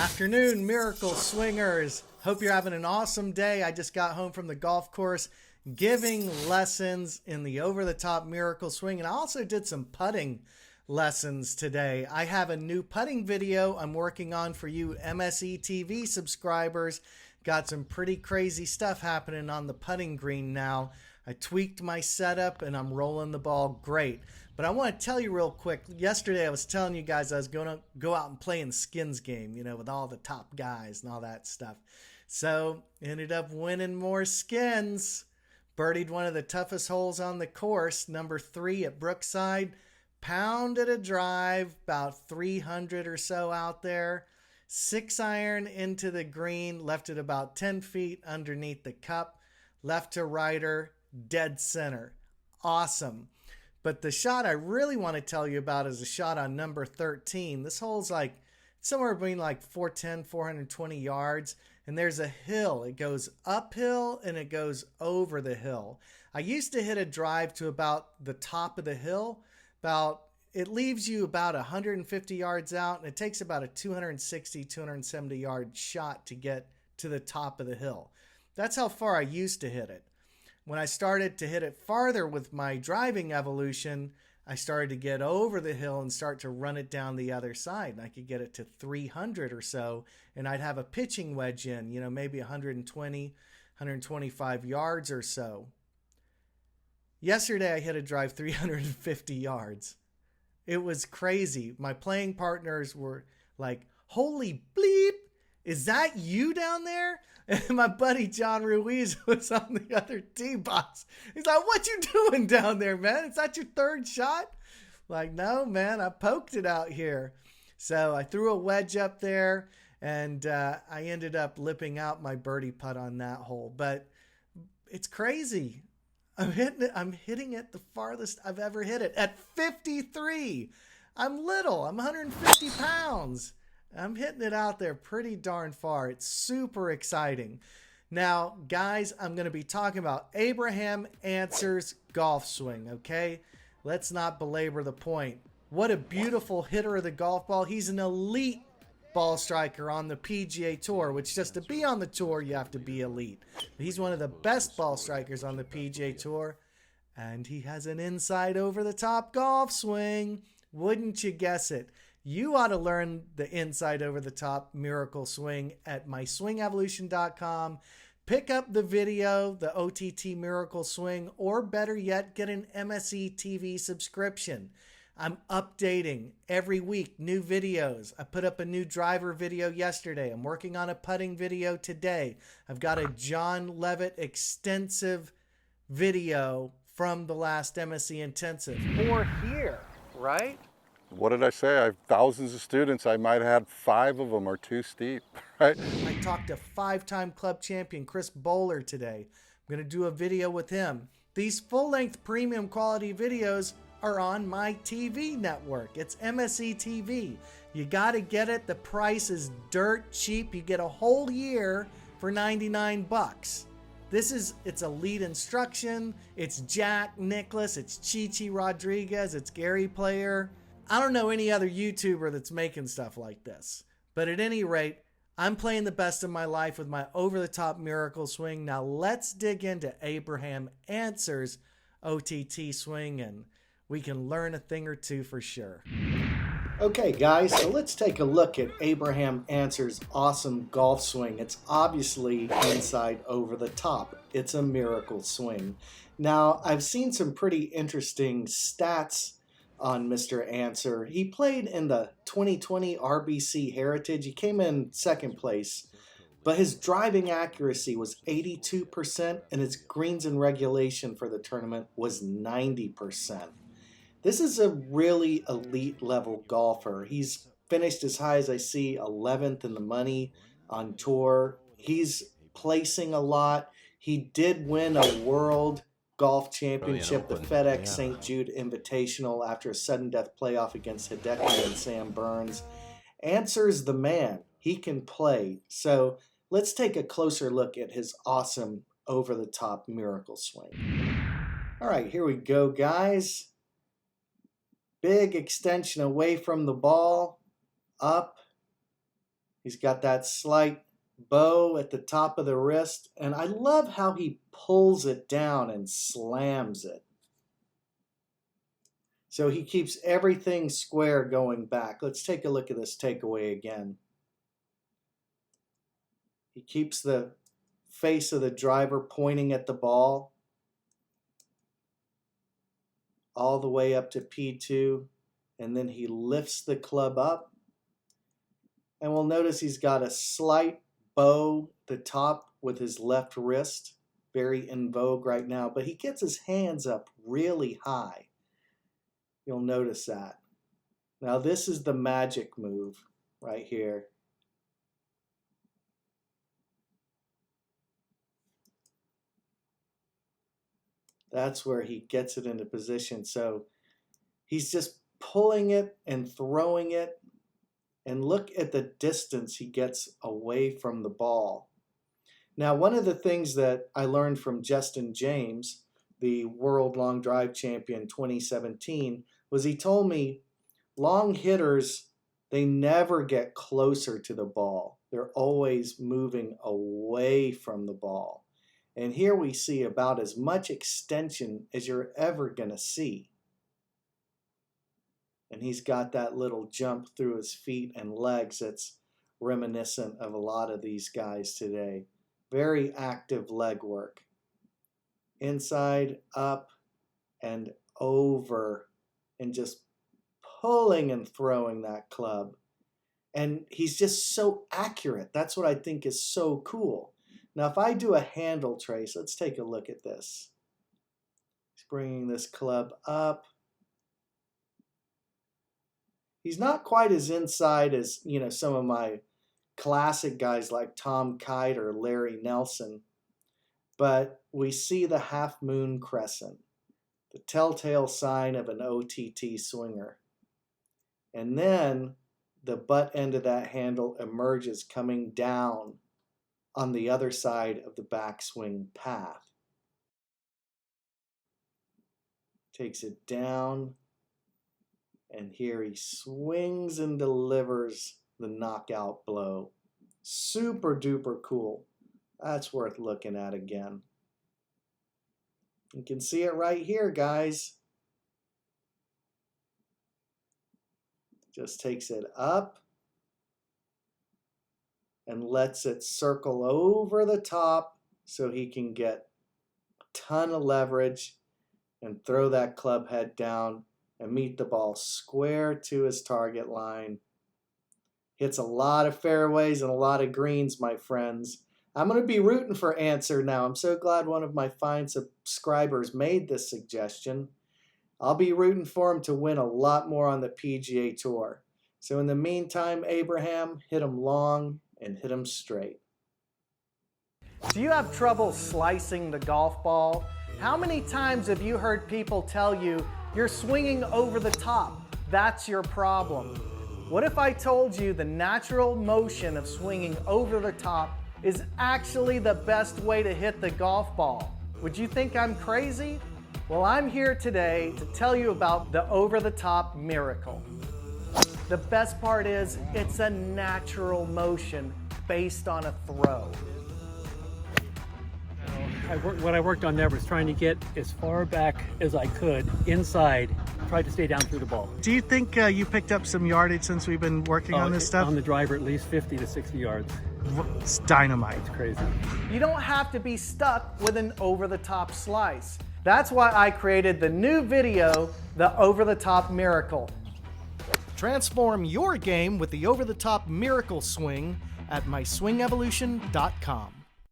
Afternoon, Miracle Swingers. Hope you're having an awesome day. I just got home from the golf course giving lessons in the over-the-top Miracle Swing, and I also did some putting lessons today. I have a new putting video I'm working on for you MSE TV subscribers. Got some pretty crazy stuff happening on the putting green now. I tweaked my setup and I'm rolling the ball great. But I want to tell you real quick, yesterday I was telling you guys I was going to go out and play in skins game, you know, with all the top guys and all that stuff. So ended up winning more skins. Birdied one of the toughest holes on the course, number 3 at Brookside. Pounded a drive, about 300 or so out there. 6-iron into the green, left it about 10 feet underneath the cup. Left to righter, dead center. Awesome. But the shot I really want to tell you about is a shot on number 13. This hole's like somewhere between like 410, 420 yards. And there's a hill. It goes uphill and it goes over the hill. I used to hit a drive to about the top of the hill. It leaves you about 150 yards out, and it takes about a 260, 270 yard shot to get to the top of the hill. That's how far I used to hit it. When I started to hit it farther with my driving evolution, I started to get over the hill and start to run it down the other side. And I could get it to 300 or so, and I'd have a pitching wedge in, you know, maybe 120, 125 yards or so. Yesterday, I hit a drive 350 yards. It was crazy. My playing partners were like, holy bleep, is that you down there? And my buddy John Ruiz was on the other tee box. He's like, what you doing down there, man? Is that your third shot? Like, no, man, I poked it out here. So I threw a wedge up there, and I ended up lipping out my birdie putt on that hole. But it's crazy. I'm hitting it the farthest I've ever hit it at 53. I'm little. I'm 150 pounds. I'm hitting it out there pretty darn far. It's super exciting. Now, guys, I'm going to be talking about Abraham Ancer's golf swing, okay? Let's not belabor the point. What a beautiful hitter of the golf ball. He's an elite ball striker on the PGA Tour, which just to be on the tour, you have to be elite. He's one of the best ball strikers on the PGA Tour, and he has an inside over-the-top golf swing. Wouldn't you guess it? You ought to learn the inside over-the-top miracle swing at myswingevolution.com. Pick up the video, the OTT Miracle Swing, or better yet, get an MSE TV subscription. I'm updating every week, new videos. I put up a new driver video yesterday. I'm working on a putting video today. I've got a John Levitt extensive video from the last MSE Intensive. Or here, right? What did I say? I have thousands of students. I might have had 5 of them are too steep, right? I talked to 5-time club champion Chris Bowler today. I'm going to do a video with him. These full-length premium quality videos are on my TV network. It's MSE TV. You got to get it. The price is dirt cheap. You get a whole year for 99 bucks. It's elite instruction. It's Jack Nicklaus. It's Chichi Rodriguez. It's Gary Player. I don't know any other YouTuber that's making stuff like this. But at any rate, I'm playing the best of my life with my over-the-top miracle swing. Now let's dig into Abraham Ancer's OTT swing, and we can learn a thing or two for sure. Okay, guys, so let's take a look at Abraham Ancer's awesome golf swing. It's obviously inside over the top. It's a miracle swing. Now, I've seen some pretty interesting stats on Mr. Ancer. He played in the 2020 RBC Heritage. He came in second place, but his driving accuracy was 82% and his greens in regulation for the tournament was 90%. This is a really elite level golfer. He's finished as high as I see 11th in the money on tour. He's placing a lot. He did win a world golf championship, the FedEx St. Jude Invitational, after a sudden death playoff against Hideki and Sam Burns. Ancer's the man. He can play. So let's take a closer look at his awesome over-the-top miracle swing. All right, here we go, guys. Big extension away from the ball, up, He's got that slight bow at the top of the wrist, and I love how he pulls it down and slams it. So he keeps everything square going back. Let's take a look at this takeaway again. He keeps the face of the driver pointing at the ball all the way up to P2, and then he lifts the club up. And we'll notice he's got a slight bow at the top with his left wrist, very in vogue right now, but he gets his hands up really high. You'll notice that. Now this is the magic move right here. That's where he gets it into position. So he's just pulling it and throwing it. And look at the distance he gets away from the ball. Now, one of the things that I learned from Justin James, the World Long Drive Champion 2017, was he told me long hitters, they never get closer to the ball. They're always moving away from the ball. And here we see about as much extension as you're ever going to see. And he's got that little jump through his feet and legs that's reminiscent of a lot of these guys today. Very active leg work. Inside, up, and over, and just pulling and throwing that club. And he's just so accurate. That's what I think is so cool. Now, if I do a handle trace, let's take a look at this. He's bringing this club up. He's not quite as inside as, some of my classic guys like Tom Kite or Larry Nelson, but we see the half moon crescent, the telltale sign of an OTT swinger. And then the butt end of that handle emerges coming down on the other side of the backswing path. Takes it down, and here he swings and delivers the knockout blow. Super duper cool. That's worth looking at again. You can see it right here, guys. Just takes it up and lets it circle over the top so he can get a ton of leverage and throw that club head down and meet the ball square to his target line. Hits a lot of fairways and a lot of greens, my friends. I'm going to be rooting for Ancer now. I'm so glad one of my fine subscribers made this suggestion. I'll be rooting for him to win a lot more on the PGA Tour. So in the meantime, Abraham, hit him long and hit him straight. Do you have trouble slicing the golf ball? How many times have you heard people tell you you're swinging over the top? That's your problem. What if I told you the natural motion of swinging over the top is actually the best way to hit the golf ball? Would you think I'm crazy? Well, I'm here today to tell you about the over-the-top miracle. The best part is it's a natural motion based on a throw. What I worked on there was trying to get as far back as I could inside, tried to stay down through the ball. Do you think you picked up some yardage since we've been working on this stuff? On the driver, at least 50 to 60 yards. It's dynamite. It's crazy. You don't have to be stuck with an over-the-top slice. That's why I created the new video, The Over-the-Top Miracle. Transform your game with the over-the-top miracle swing at myswingevolution.com.